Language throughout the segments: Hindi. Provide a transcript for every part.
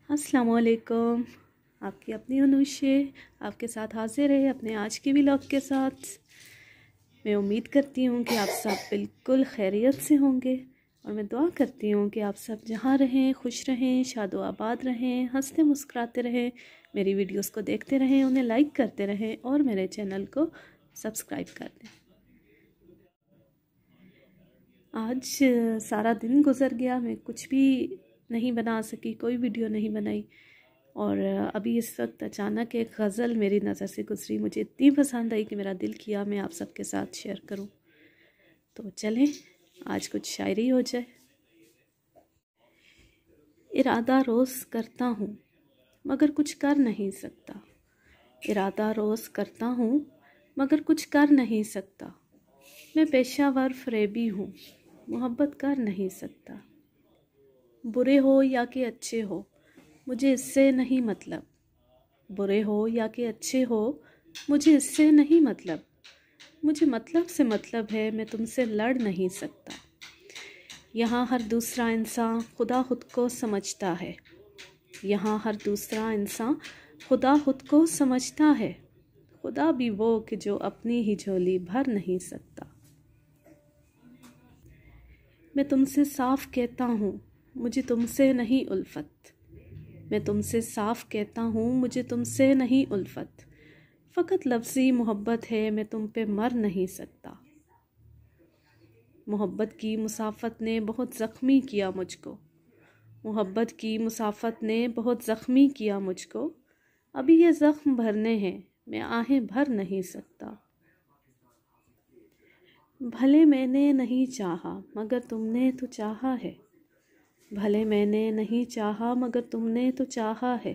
अस्सलामुअलैकुम। आपकी अपनी अनुशे आपके साथ हाजिर है अपने आज के व्लॉग के साथ। मैं उम्मीद करती हूँ कि आप सब बिल्कुल खैरियत से होंगे और मैं दुआ करती हूँ कि आप सब जहाँ रहें खुश रहें, शादो आबाद रहें, हंसते मुस्कुराते रहें, मेरी वीडियोस को देखते रहें, उन्हें लाइक करते रहें और मेरे चैनल को सब्सक्राइब कर दें। आज सारा दिन गुज़र गया, मैं कुछ भी नहीं बना सकी, कोई वीडियो नहीं बनाई। और अभी इस वक्त अचानक एक गज़ल मेरी नज़र से गुज़री, मुझे इतनी पसंद आई कि मेरा दिल किया मैं आप सबके साथ शेयर करूं। तो चलें आज कुछ शायरी हो जाए। इरादा रोज़ करता हूँ मगर कुछ कर नहीं सकता, इरादा रोज़ करता हूँ मगर कुछ कर नहीं सकता। मैं पेशावर फ़रेबी हूँ, मोहब्बत कर नहीं सकता। बुरे हो या कि अच्छे हो मुझे इससे नहीं मतलब, बुरे हो या कि अच्छे हो मुझे इससे नहीं मतलब। मुझे मतलब से मतलब है, मैं तुमसे लड़ नहीं सकता। यहाँ हर दूसरा इंसान खुदा खुद को समझता है, यहाँ हर दूसरा इंसान खुदा खुद को समझता है। खुदा भी वो कि जो अपनी ही झोली भर नहीं सकता। मैं तुमसे साफ कहता हूँ मुझे तुमसे नहीं उल्फत, मैं तुमसे साफ कहता हूँ मुझे तुमसे नहीं उल्फत। फ़कत लफ्ज़ी मोहब्बत है, मैं तुम पे मर नहीं सकता। मोहब्बत की मुसाफत ने बहुत ज़ख्मी किया मुझको, मोहब्बत की मुसाफत ने बहुत ज़ख्मी किया मुझको। अभी ये ज़ख्म भरने हैं, मैं आहें भर नहीं सकता। भले मैंने नहीं चाहा मगर तुमने तो चाहा है, भले मैंने नहीं चाहा मगर तुमने तो चाहा है।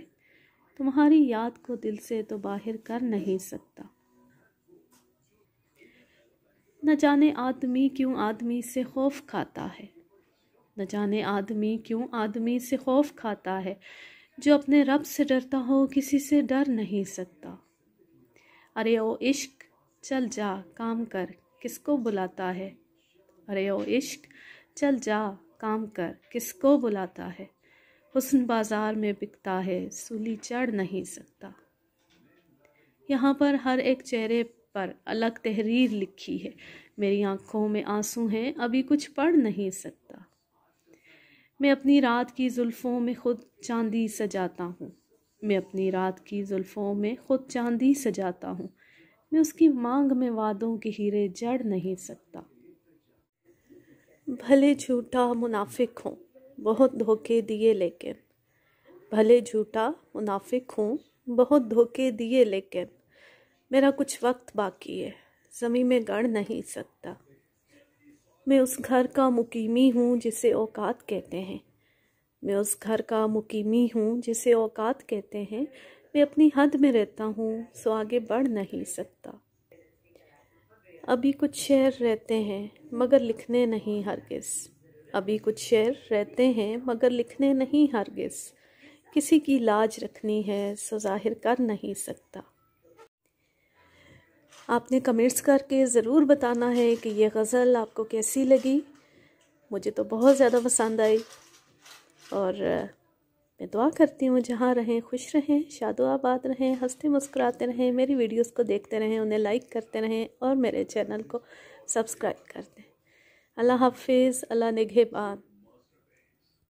तुम्हारी याद को दिल से तो बाहर कर नहीं सकता। न जाने आदमी क्यों आदमी से खौफ खाता है, न जाने आदमी क्यों आदमी से खौफ खाता है। जो अपने रब से डरता हो किसी से डर नहीं सकता। अरे ओ इश्क चल जा काम कर किसको बुलाता है, अरे ओ इश्क चल जा काम कर किसको बुलाता है। हुस्न बाजार में बिकता है सूली चढ़ नहीं सकता। यहाँ पर हर एक चेहरे पर अलग तहरीर लिखी है, मेरी आँखों में आंसू हैं अभी कुछ पढ़ नहीं सकता। मैं अपनी रात की जुल्फ़ों में खुद चांदी सजाता हूँ, मैं अपनी रात की जुल्फ़ों में खुद चांदी सजाता हूँ। मैं उसकी मांग में वादों के हीरे जड़ नहीं सकता। भले झूठा मुनाफिक हूँ बहुत धोखे दिए लेकिन, भले झूठा मुनाफिक हूँ बहुत धोखे दिए लेकिन। मेरा कुछ वक्त बाकी है ज़मीं में गढ़ नहीं सकता। मैं उस घर का मुकीमी हूँ जिसे औकात कहते हैं, मैं उस घर का मुकीमी हूँ जिसे औकात कहते हैं। मैं अपनी हद में रहता हूँ सो आगे बढ़ नहीं सकता। अभी कुछ शेर रहते हैं मगर लिखने नहीं हरगिज़, अभी कुछ शेर रहते हैं मगर लिखने नहीं हरगिज़। किसी की लाज रखनी है सो ज़ाहिर कर नहीं सकता। आपने कमेंट्स करके ज़रूर बताना है कि ये गज़ल आपको कैसी लगी। मुझे तो बहुत ज़्यादा पसंद आई और मैं दुआ करती हूँ जहाँ रहें खुश रहें, शादो आबाद रहें, हंसते मुस्कुराते रहें, मेरी वीडियोस को देखते रहें, उन्हें लाइक करते रहें और मेरे चैनल को सब्सक्राइब कर दें। अल्लाह हाफिज़, अल्लाह निगहबान।